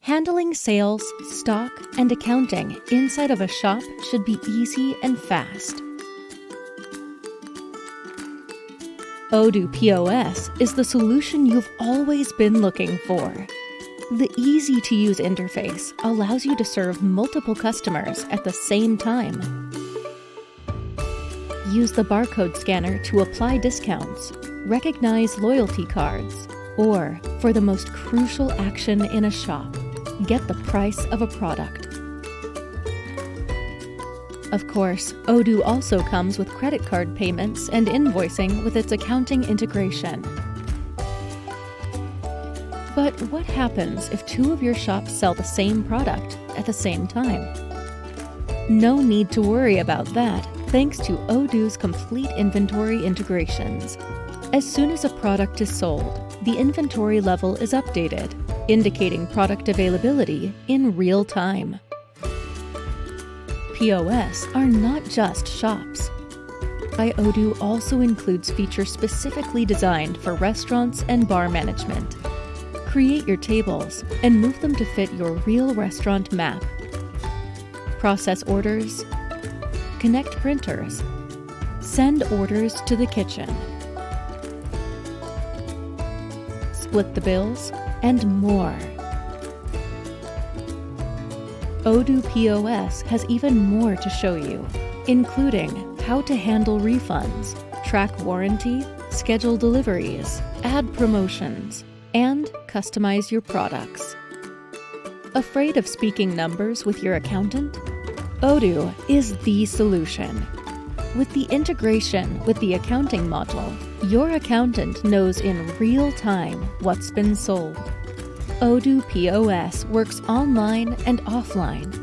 Handling sales, stock, and accounting inside of a shop should be easy and fast. Odoo POS is the solution you've always been looking for. The easy-to-use interface allows you to serve multiple customers at the same time. Use the barcode scanner to apply discounts, recognize loyalty cards, or, for the most crucial action in a shop, get the price of a product. Of course, Odoo also comes with credit card payments and invoicing with its accounting integration. But what happens if two of your shops sell the same product at the same time? No need to worry about that, thanks to Odoo's complete inventory integrations. As soon as a product is sold, the inventory level is updated, indicating product availability in real time. POS are not just shops. Odoo also includes features specifically designed for restaurants and bar management. Create your tables and move them to fit your real restaurant map. Process orders, connect printers, send orders to the kitchen, split the bills, and more. Odoo POS has even more to show you, including how to handle refunds, track warranty, schedule deliveries, add promotions, and customize your products. Afraid of speaking numbers with your accountant? Odoo is the solution. With the integration with the accounting module, your accountant knows in real time what's been sold. Odoo POS works online and offline.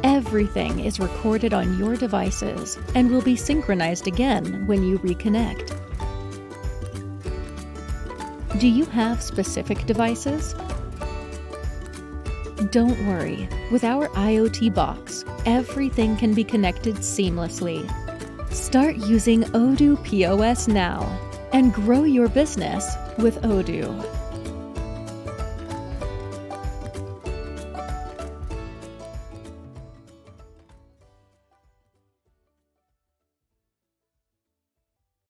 Everything is recorded on your devices and will be synchronized again when you reconnect. Do you have specific devices? Don't worry, with our IoT box, everything can be connected seamlessly. Start using Odoo POS now and grow your business with Odoo.